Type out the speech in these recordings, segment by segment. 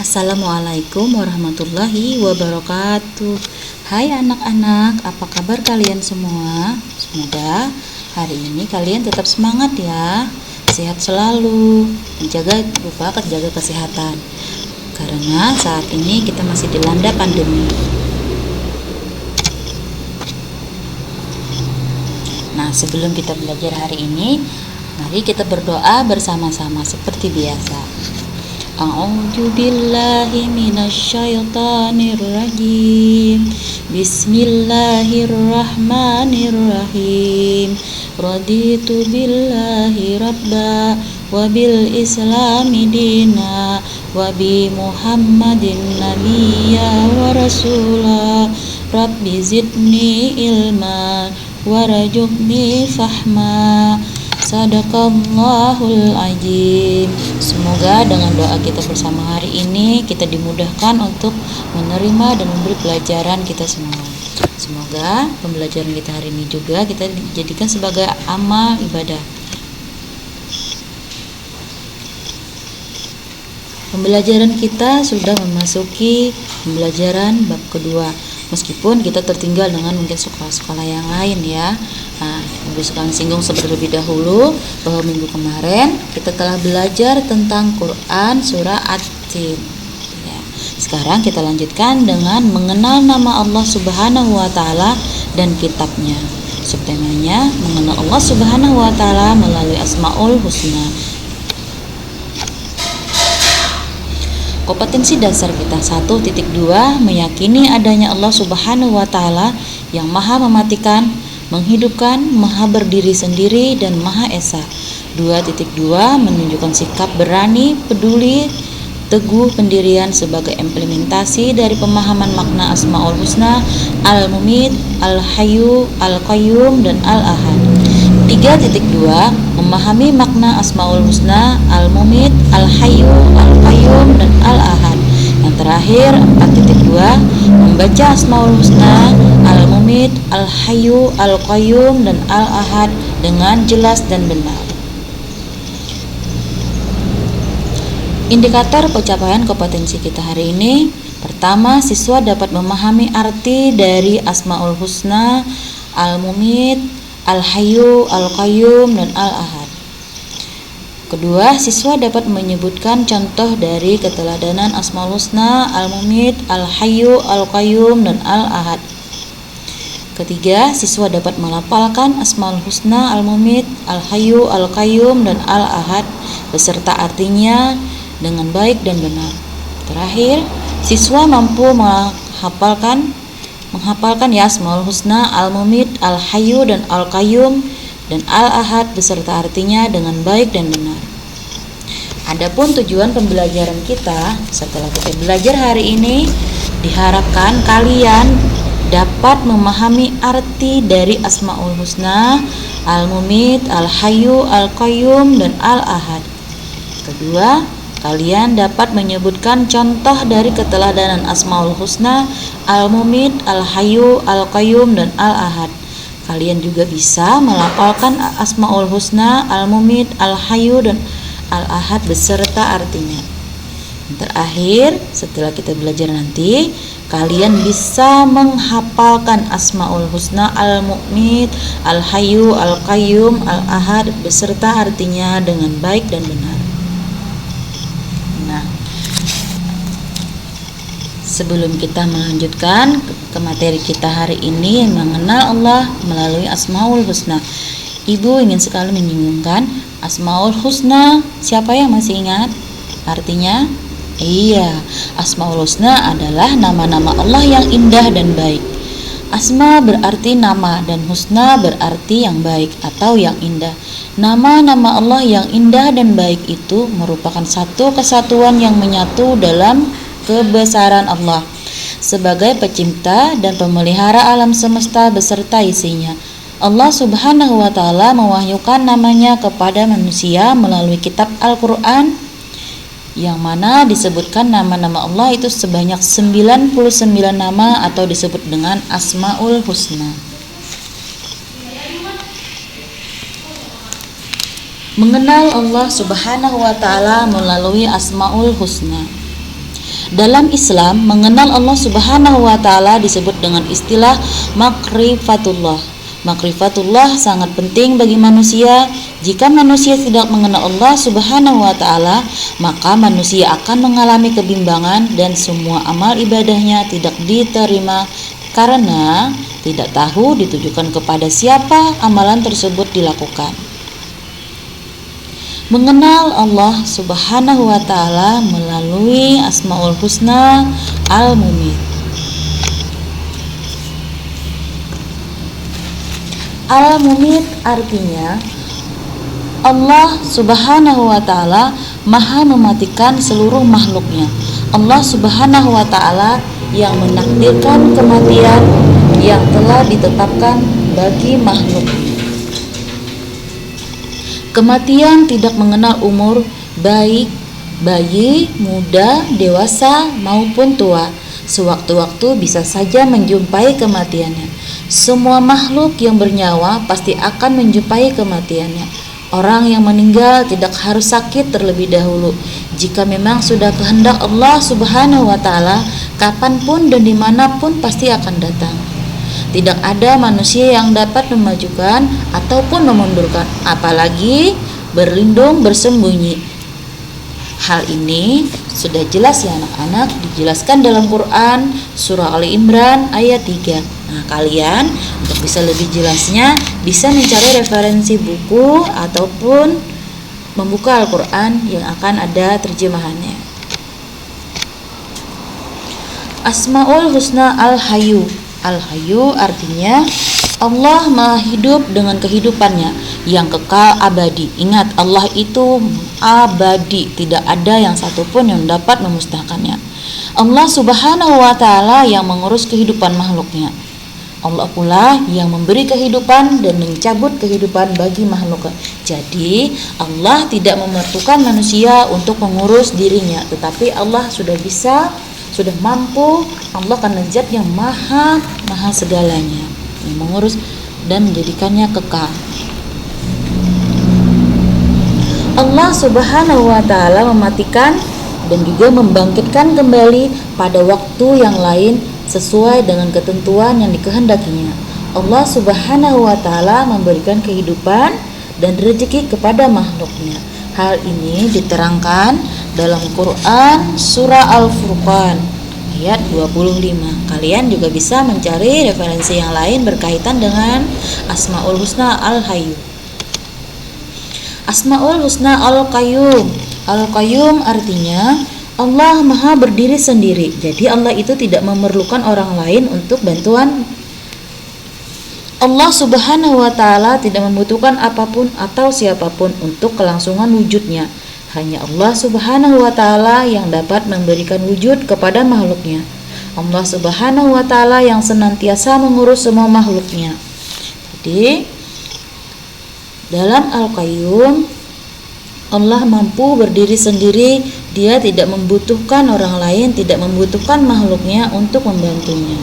Assalamualaikum warahmatullahi wabarakatuh. Hai anak-anak, apa kabar kalian semua? Semoga hari ini kalian tetap semangat ya, sehat selalu, lupa jaga kesehatan. Karena saat ini kita masih dilanda pandemi. Nah, sebelum kita belajar hari ini, mari kita berdoa bersama-sama seperti biasa. A'udzu billahi minasyaitonir rajim. Bismillahirrahmanirrahim. Raditu billahi rabba wa bil islami dina wa bi Muhammadin nabiyya wa rasula. Rabbi zidni ilma warzuqni fahma. Sadaqallahul azim. Semoga dengan doa kita bersama hari ini kita dimudahkan untuk menerima dan memberi pelajaran kita semua. Semoga pembelajaran kita hari ini juga kita jadikan sebagai amal ibadah. Pembelajaran kita sudah memasuki pembelajaran bab kedua. Meskipun kita tertinggal dengan mungkin sekolah-sekolah yang lain ya. Nah, Ibu sekalian singgung terlebih dahulu bahwa minggu kemarin kita telah belajar tentang Quran surah At-Tin. Ya, sekarang kita lanjutkan dengan mengenal nama Allah Subhanahu wa taala dan kitabnya. Subtemanya mengenal Allah Subhanahu wa taala melalui Asmaul Husna. Kompetensi dasar kita 1.2 meyakini adanya Allah Subhanahu wa taala yang Maha mematikan, menghidupkan, Maha berdiri sendiri dan Maha esa. 2.2 menunjukkan sikap berani, peduli, teguh pendirian sebagai implementasi dari pemahaman makna Asmaul Husna, Al-Mumit, Al-Hayyu, Al-Qayyum dan Al-Ahad. 3.2 memahami makna Asmaul Husna, Al-Mumit, Al-Hayyu, Al-Qayyum dan Al-Ahad. Yang terakhir 4.2 membaca Asmaul Husna, Al-Mumit, Al-Hayyu, Al-Qayyum dan Al-Ahad dengan jelas dan benar. Indikator pencapaian kompetensi kita hari ini. Pertama, siswa dapat memahami arti dari Asmaul Husna, Al-Mumit, Al-Hayyu, Al-Qayyum dan Al-Ahad. Kedua, siswa dapat menyebutkan contoh dari keteladanan Asmaul Husna, Al-Mumit, Al-Hayyu, Al-Qayyum dan Al-Ahad. Ketiga, siswa dapat melafalkan Asmaul Husna, Al-Mumit, Al-Hayyu, Al-Qayyum dan Al-Ahad beserta artinya dengan baik dan benar. Terakhir, siswa mampu menghafalkan ya Asmaul Husna, Al-Mumit, Al-Hayyu dan Al-Qayyum dan Al-Ahad beserta artinya dengan baik dan benar. Adapun tujuan pembelajaran kita setelah kita belajar hari ini, diharapkan kalian dapat memahami arti dari Asmaul Husna, Al-Mumit, Al-Hayyu, Al-Qayyum dan Al-Ahad. Kedua, kalian dapat menyebutkan contoh dari keteladanan Asmaul Husna, Al-Mumit, Al-Hayyu, Al-Qayyum dan Al-Ahad. Kalian juga bisa melafalkan Asmaul Husna, Al-Mumit, Al-Hayyu dan Al-Ahad beserta artinya. Terakhir, setelah kita belajar nanti, kalian bisa menghafalkan Asmaul Husna, Al-Mumit, Al-Hayyu, Al-Qayyum, Al-Ahad beserta artinya dengan baik dan benar. Nah, sebelum kita melanjutkan ke materi kita hari ini mengenal Allah melalui Asmaul Husna, Ibu ingin sekali menyinggung Asmaul Husna. Siapa yang masih ingat artinya? Iya, Asmaul Husna adalah nama-nama Allah yang indah dan baik. Asma berarti nama dan husna berarti yang baik atau yang indah. Nama-nama Allah yang indah dan baik itu merupakan satu kesatuan yang menyatu dalam kebesaran Allah sebagai pencipta dan pemelihara alam semesta beserta isinya. Allah Subhanahu wa taala mewahyukan namanya kepada manusia melalui kitab Al-Qur'an yang mana disebutkan nama-nama Allah itu sebanyak 99 nama atau disebut dengan Asmaul Husna. Mengenal Allah Subhanahu wa taala melalui Asmaul Husna. Dalam Islam, mengenal Allah Subhanahu wa taala disebut dengan istilah makrifatullah. Makrifatullah sangat penting bagi manusia. Jika manusia tidak mengenal Allah Subhanahu wa taala, maka manusia akan mengalami kebimbangan dan semua amal ibadahnya tidak diterima karena tidak tahu ditujukan kepada siapa amalan tersebut dilakukan. Mengenal Allah Subhanahu wa taala melalui Asmaul Husna Al-Mumit. Al-Mumit artinya Allah Subhanahu wa taala Maha mematikan seluruh makhluknya. Allah Subhanahu wa taala yang menakdirkan kematian yang telah ditetapkan bagi makhluknya. Kematian tidak mengenal umur, baik bayi, muda, dewasa maupun tua. Sewaktu-waktu bisa saja menjumpai kematiannya. Semua makhluk yang bernyawa pasti akan menjumpai kematiannya. Orang yang meninggal tidak harus sakit terlebih dahulu. Jika memang sudah kehendak Allah Subhanahu wa taala, kapanpun dan dimanapun pasti akan datang. Tidak ada manusia yang dapat memajukan ataupun memundurkan, apalagi berlindung bersembunyi. Hal ini sudah jelas ya anak-anak, dijelaskan dalam Quran surah Ali Imran ayat 3. Nah, kalian untuk bisa lebih jelasnya bisa mencari referensi buku ataupun membuka Al-Quran yang akan ada terjemahannya. Asmaul Husna Al-Hayyu. Al-Hayyu artinya Allah Maha hidup dengan kehidupannya yang kekal abadi. Ingat, Allah itu abadi, tidak ada yang satupun yang dapat memusnahkannya. Allah Subhanahu wa taala yang mengurus kehidupan makhluknya. Allah pula yang memberi kehidupan dan mencabut kehidupan bagi makhluk. Jadi Allah tidak memerlukan manusia untuk mengurus dirinya, tetapi Allah sudah bisa, sudah mampu. Allah kan zat yang maha segalanya, yang mengurus dan menjadikannya kekal. Allah Subhanahu wa taala mematikan dan juga membangkitkan kembali pada waktu yang lain sesuai dengan ketentuan yang dikehendakinya. Allah Subhanahu wa taala memberikan kehidupan dan rezeki kepada makhluknya. Hal ini diterangkan dalam Quran surah Al-Furqan ayat 25. Kalian juga bisa mencari referensi yang lain berkaitan dengan Asmaul Husna Al-Hayyu. Asmaul Husna Al-Qayyum. Al-Qayyum artinya Allah Maha berdiri sendiri. Jadi Allah itu tidak memerlukan orang lain untuk bantuan. Allah Subhanahu wa taala tidak membutuhkan apapun atau siapapun untuk kelangsungan wujudnya. Hanya Allah Subhanahu wa taala yang dapat memberikan wujud kepada makhluknya. Allah Subhanahu wa taala yang senantiasa mengurus semua makhluknya. Jadi dalam Al-Qayyum Allah mampu berdiri sendiri, dia tidak membutuhkan orang lain, tidak membutuhkan makhluknya untuk membantunya.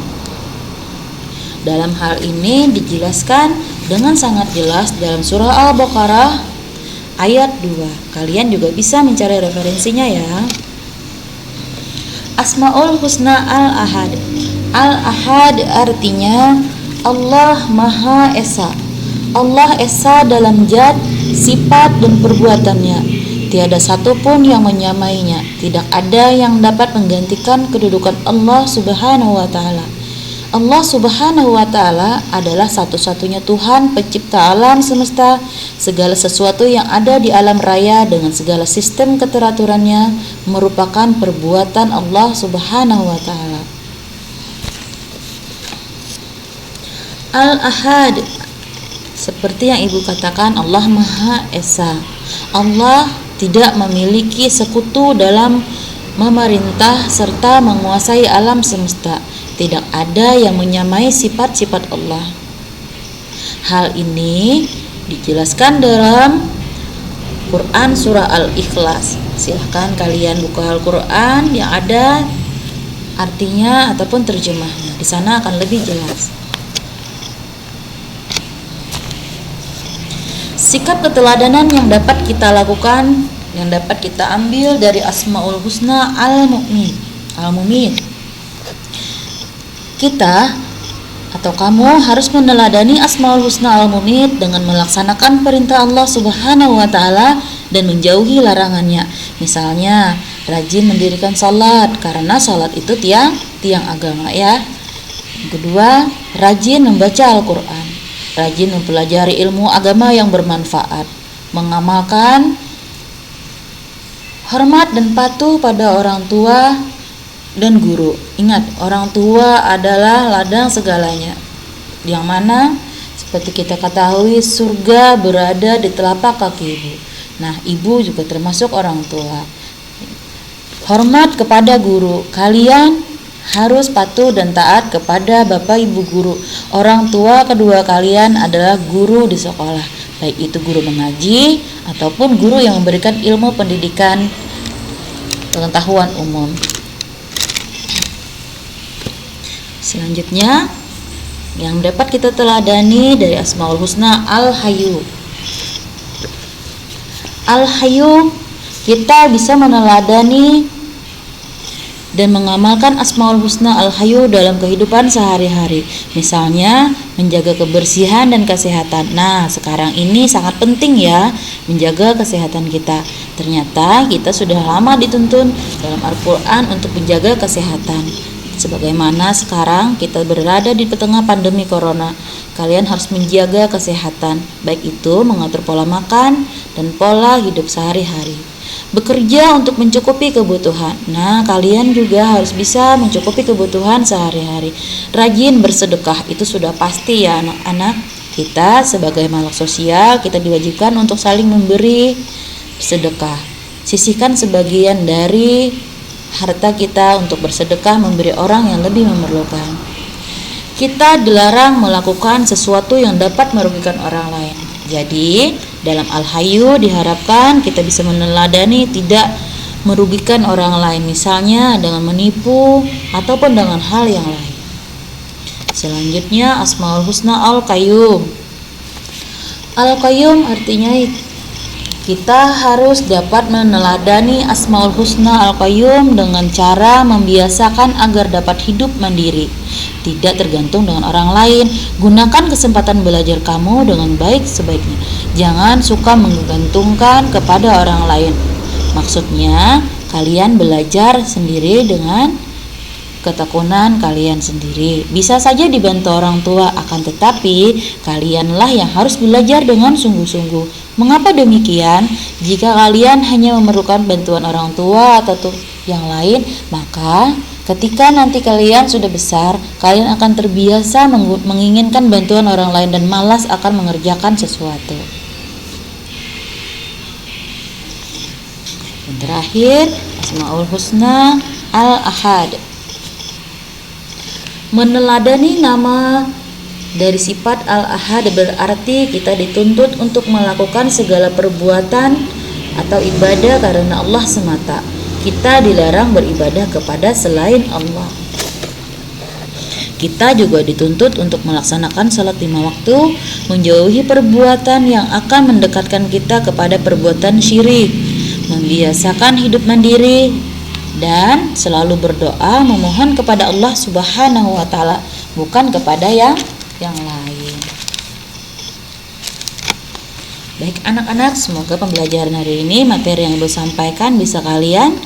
Dalam hal ini dijelaskan dengan sangat jelas dalam surah Al-Baqarah ayat 2. Kalian juga bisa mencari referensinya ya. Asmaul Husna Al-Ahad. Al-Ahad artinya Allah Maha Esa. Allah Esa dalam zat, sifat dan perbuatannya. Tiada satupun yang menyamainya. Tidak ada yang dapat menggantikan kedudukan Allah Subhanahu wa taala. Allah Subhanahu wa taala adalah satu-satunya Tuhan pencipta alam semesta. Segala sesuatu yang ada di alam raya dengan segala sistem keteraturannya merupakan perbuatan Allah Subhanahu wa taala. Al-Ahad, seperti yang ibu katakan, Allah Maha Esa. Allah tidak memiliki sekutu dalam memerintah serta menguasai alam semesta. Tidak ada yang menyamai sifat-sifat Allah. Hal ini dijelaskan dalam Quran surah Al-Ikhlas. Silahkan kalian buka Al-Quran yang ada artinya ataupun terjemahnya. Di sana akan lebih jelas. Sikap keteladanan yang dapat kita lakukan, yang dapat kita ambil dari Asmaul Husna Al-Mu'min. Al-Mumit. Kita atau kamu harus meneladani Asmaul Husna Al-Mumit dengan melaksanakan perintah Allah Subhanahu wa taala dan menjauhi larangannya. Misalnya, rajin mendirikan salat karena salat itu tiang agama ya. Yang kedua, rajin membaca Al-Qur'an, rajin mempelajari ilmu agama yang bermanfaat, mengamalkan hormat dan patuh pada orang tua dan guru. Ingat, orang tua adalah ladang segalanya, yang mana seperti kita ketahui surga berada di telapak kaki ibu. Nah, ibu juga termasuk orang tua. Hormat kepada guru. Kalian harus patuh dan taat kepada bapak ibu guru. Orang tua kedua kalian adalah guru di sekolah, baik itu guru mengaji ataupun guru yang memberikan ilmu pendidikan pengetahuan umum. Selanjutnya yang dapat kita teladani dari Asmaul Husna Al-Hayyu. Al-Hayyu, kita bisa meneladani dan mengamalkan Asmaul Husna Al-Hayyu dalam kehidupan sehari-hari. Misalnya menjaga kebersihan dan kesehatan. Nah, sekarang ini sangat penting ya menjaga kesehatan kita. Ternyata kita sudah lama dituntun dalam Al-Quran untuk menjaga kesehatan. Sebagaimana sekarang kita berada di tengah pandemi corona, kalian harus menjaga kesehatan, baik itu mengatur pola makan dan pola hidup sehari-hari. Bekerja untuk mencukupi kebutuhan. Nah, kalian juga harus bisa mencukupi kebutuhan sehari-hari. Rajin bersedekah, itu sudah pasti ya anak-anak. Kita sebagai makhluk sosial, kita diwajibkan untuk saling memberi sedekah. Sisihkan sebagian dari harta kita untuk bersedekah memberi orang yang lebih memerlukan. Kita dilarang melakukan sesuatu yang dapat merugikan orang lain. Jadi, dalam Al-Hayyu diharapkan kita bisa meneladani tidak merugikan orang lain, misalnya dengan menipu ataupun dengan hal yang lain. Selanjutnya Asmaul Husna Al-Qayyum. Al-Qayyum artinya kita harus dapat meneladani Asmaul Husna Al-Qayyum dengan cara membiasakan agar dapat hidup mandiri, tidak tergantung dengan orang lain. Gunakan kesempatan belajar kamu dengan baik sebaiknya. Jangan suka menggantungkan kepada orang lain. Maksudnya, kalian belajar sendiri dengan ketekunan kalian sendiri. Bisa saja dibantu orang tua, akan tetapi kalianlah yang harus belajar dengan sungguh-sungguh. Mengapa demikian? Jika kalian hanya memerlukan bantuan orang tua atau yang lain, maka ketika nanti kalian sudah besar, kalian akan terbiasa menginginkan bantuan orang lain dan malas akan mengerjakan sesuatu. Yang terakhir, Asmaul Husna Al-Ahad. Meneladani nama dari sifat Al-Ahad berarti kita dituntut untuk melakukan segala perbuatan atau ibadah karena Allah semata. Kita dilarang beribadah kepada selain Allah. Kita juga dituntut untuk melaksanakan salat 5 waktu, menjauhi perbuatan yang akan mendekatkan kita kepada perbuatan syirik, membiasakan hidup mandiri, dan selalu berdoa memohon kepada Allah Subhanahu wa taala, bukan kepada yang lain. Baik anak-anak, semoga pembelajaran hari ini materi yang Ibu sampaikan bisa kalian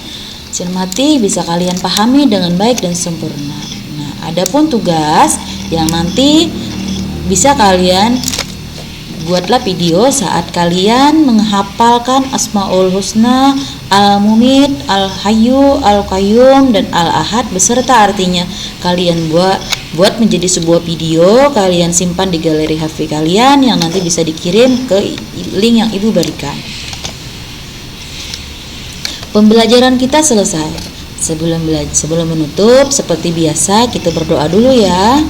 cermati, bisa kalian pahami dengan baik dan sempurna. Nah, adapun tugas yang nanti bisa kalian buatlah video saat kalian menghafalkan Asmaul Husna Al-Mumit, Al-Hayyu, Al-Qayyum, dan Al-Ahad beserta artinya. Kalian buat menjadi sebuah video, kalian simpan di galeri HP kalian yang nanti bisa dikirim ke link yang Ibu berikan. Pembelajaran kita selesai. Sebelum menutup, seperti biasa kita berdoa dulu ya.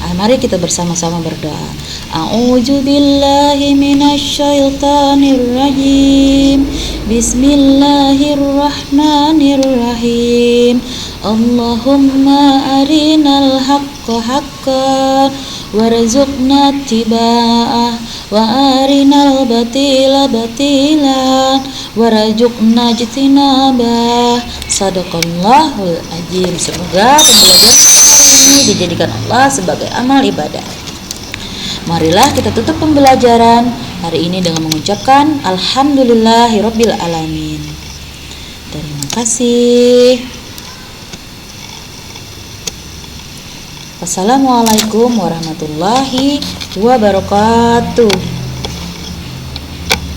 Mari kita bersama-sama berdoa. A'udzu billahi minasyaitonir rajim. Bismillahirrahmanirrahim. Allahumma arinal haqqa haqqan warzuqna ittiba'ah wa arinal batila batilan warzuqna ijtinabah. Shadaqallahul azim. Semoga pembelajaran hari ini dijadikan Allah sebagai amal ibadah. Marilah kita tutup pembelajaran hari ini dengan mengucapkan Alhamdulillahirabbil alamin. Terima kasih. Wassalamualaikum warahmatullahi wabarakatuh.